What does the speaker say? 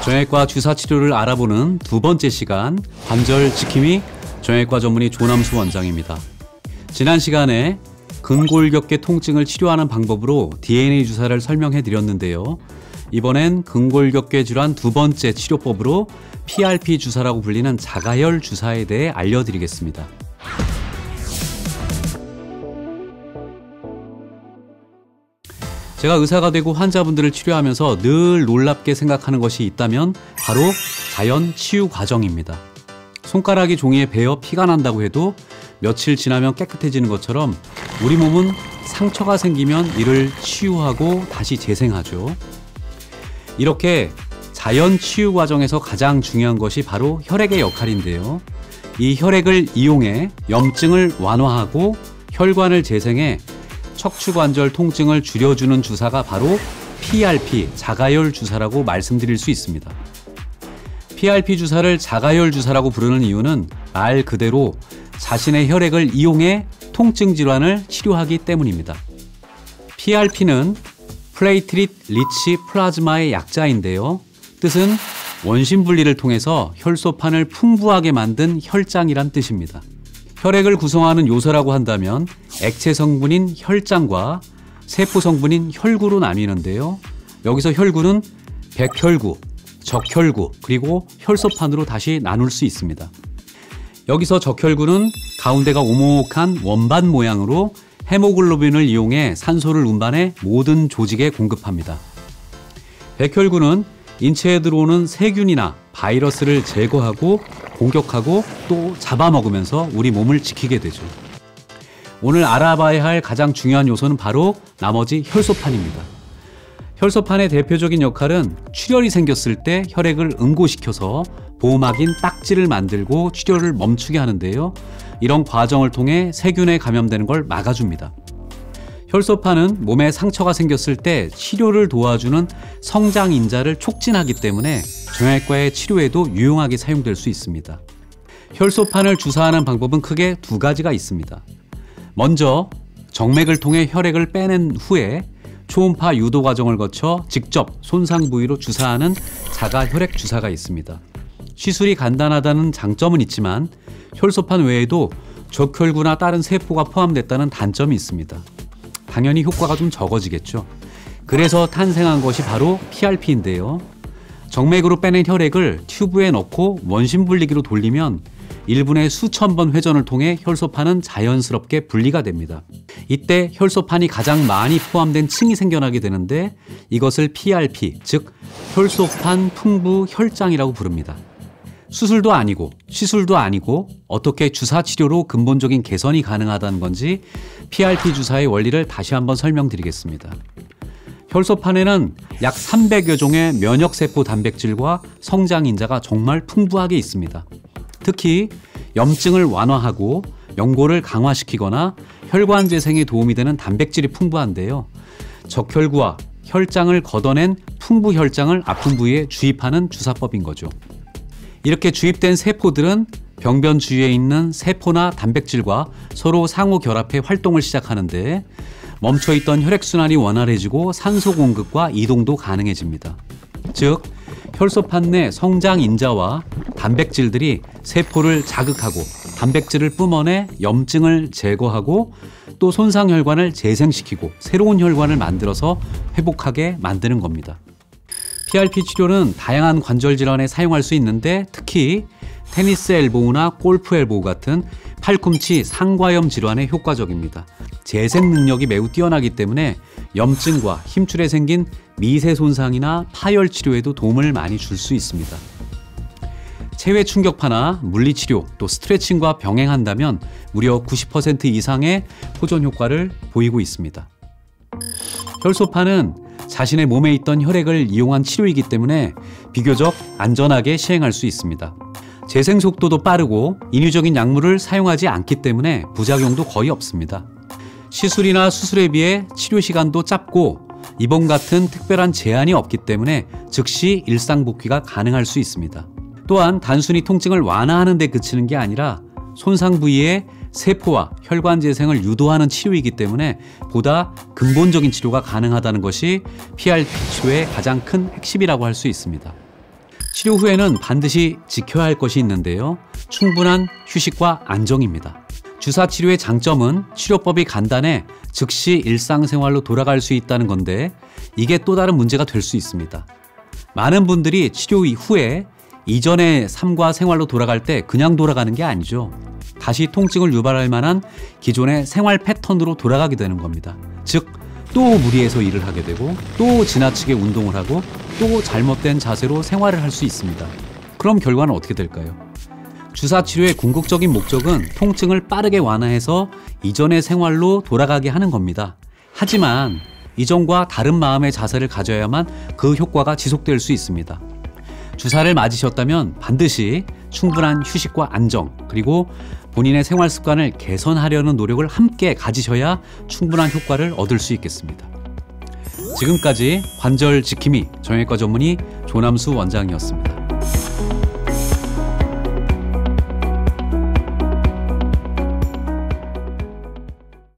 정형외과 주사 치료를 알아보는 두 번째 시간, 관절 지킴이 정형외과 전문의 조남수 원장입니다. 지난 시간에 근골격계 통증을 치료하는 방법으로 DNA 주사를 설명해 드렸는데요. 이번엔 근골격계 질환 두 번째 치료법으로 PRP 주사라고 불리는 자가혈 주사에 대해 알려드리겠습니다. 제가 의사가 되고 환자분들을 치료하면서 늘 놀랍게 생각하는 것이 있다면 바로 자연 치유 과정입니다. 손가락이 종이에 베어 피가 난다고 해도 며칠 지나면 깨끗해지는 것처럼 우리 몸은 상처가 생기면 이를 치유하고 다시 재생하죠. 이렇게 자연 치유 과정에서 가장 중요한 것이 바로 혈액의 역할인데요. 이 혈액을 이용해 염증을 완화하고 혈관을 재생해 척추관절 통증을 줄여주는 주사가 바로 PRP, 자가혈 주사라고 말씀드릴 수 있습니다. PRP 주사를 자가혈 주사라고 부르는 이유는 말 그대로 자신의 혈액을 이용해 통증 질환을 치료하기 때문입니다. PRP는 플레이트릿 리치 플라즈마의 약자인데요. 뜻은 원심 분리를 통해서 혈소판을 풍부하게 만든 혈장이란 뜻입니다. 혈액을 구성하는 요소라고 한다면 액체 성분인 혈장과 세포 성분인 혈구로 나뉘는데요. 여기서 혈구는 백혈구, 적혈구, 그리고 혈소판으로 다시 나눌 수 있습니다. 여기서 적혈구는 가운데가 오목한 원반 모양으로 헤모글로빈을 이용해 산소를 운반해 모든 조직에 공급합니다. 백혈구는 인체에 들어오는 세균이나 바이러스를 제거하고 공격하고 또 잡아먹으면서 우리 몸을 지키게 되죠. 오늘 알아봐야 할 가장 중요한 요소는 바로 나머지 혈소판입니다. 혈소판의 대표적인 역할은 출혈이 생겼을 때 혈액을 응고시켜서 보호막인 딱지를 만들고 출혈을 멈추게 하는데요. 이런 과정을 통해 세균에 감염되는 걸 막아줍니다. 혈소판은 몸에 상처가 생겼을 때 치료를 도와주는 성장인자를 촉진하기 때문에 정형외과의 치료에도 유용하게 사용될 수 있습니다. 혈소판을 주사하는 방법은 크게 두 가지가 있습니다. 먼저 정맥을 통해 혈액을 빼낸 후에 초음파 유도 과정을 거쳐 직접 손상 부위로 주사하는 자가혈액 주사가 있습니다. 시술이 간단하다는 장점은 있지만 혈소판 외에도 적혈구나 다른 세포가 포함됐다는 단점이 있습니다. 당연히 효과가 좀 적어지겠죠. 그래서 탄생한 것이 바로 PRP인데요. 정맥으로 빼낸 혈액을 튜브에 넣고 원심 분리기로 돌리면 1분에 수천 번 회전을 통해 혈소판은 자연스럽게 분리가 됩니다. 이때 혈소판이 가장 많이 포함된 층이 생겨나게 되는데 이것을 PRP, 즉 혈소판 풍부 혈장이라고 부릅니다. 수술도 아니고 시술도 아니고 어떻게 주사 치료로 근본적인 개선이 가능하다는 건지 PRP 주사의 원리를 다시 한번 설명드리겠습니다. 혈소판에는 약 300여 종의 면역세포 단백질과 성장인자가 정말 풍부하게 있습니다. 특히 염증을 완화하고 연골을 강화시키거나 혈관 재생에 도움이 되는 단백질이 풍부한데요. 적혈구와 혈장을 걷어낸 풍부 혈장을 아픈 부위에 주입하는 주사법인 거죠. 이렇게 주입된 세포들은 병변 주위에 있는 세포나 단백질과 서로 상호 결합해 활동을 시작하는데 멈춰있던 혈액순환이 원활해지고 산소 공급과 이동도 가능해집니다. 즉 혈소판 내 성장인자와 단백질들이 세포를 자극하고 단백질을 뿜어내 염증을 제거하고 또 손상혈관을 재생시키고 새로운 혈관을 만들어서 회복하게 만드는 겁니다. PRP 치료는 다양한 관절 질환에 사용할 수 있는데 특히 테니스 엘보우나 골프 엘보우 같은 팔꿈치 상과염 질환에 효과적입니다. 재생 능력이 매우 뛰어나기 때문에 염증과 힘줄에 생긴 미세 손상이나 파열 치료에도 도움을 많이 줄 수 있습니다. 체외 충격파나 물리치료 또 스트레칭과 병행한다면 무려 90% 이상의 호전 효과를 보이고 있습니다. 혈소판은 자신의 몸에 있던 혈액을 이용한 치료이기 때문에 비교적 안전하게 시행할 수 있습니다. 재생 속도도 빠르고 인위적인 약물을 사용하지 않기 때문에 부작용도 거의 없습니다. 시술이나 수술에 비해 치료 시간도 짧고 입원 같은 특별한 제한이 없기 때문에 즉시 일상 복귀가 가능할 수 있습니다. 또한 단순히 통증을 완화하는 데 그치는 게 아니라 손상 부위에 세포와 혈관 재생을 유도하는 치료이기 때문에 보다 근본적인 치료가 가능하다는 것이 PRP 치료의 가장 큰 핵심이라고 할 수 있습니다. 치료 후에는 반드시 지켜야 할 것이 있는데요. 충분한 휴식과 안정입니다. 주사 치료의 장점은 치료법이 간단해 즉시 일상생활로 돌아갈 수 있다는 건데 이게 또 다른 문제가 될 수 있습니다. 많은 분들이 치료 이후에 이전의 삶과 생활로 돌아갈 때 그냥 돌아가는 게 아니죠. 다시 통증을 유발할 만한 기존의 생활 패턴으로 돌아가게 되는 겁니다. 즉, 또 무리해서 일을 하게 되고 또 지나치게 운동을 하고 또 잘못된 자세로 생활을 할 수 있습니다. 그럼 결과는 어떻게 될까요? 주사 치료의 궁극적인 목적은 통증을 빠르게 완화해서 이전의 생활로 돌아가게 하는 겁니다. 하지만 이전과 다른 마음의 자세를 가져야만 그 효과가 지속될 수 있습니다. 주사를 맞으셨다면 반드시 충분한 휴식과 안정, 그리고 본인의 생활 습관을 개선하려는 노력을 함께 가지셔야 충분한 효과를 얻을 수 있겠습니다. 지금까지 관절 지킴이 정형외과 전문의 조남수 원장이었습니다.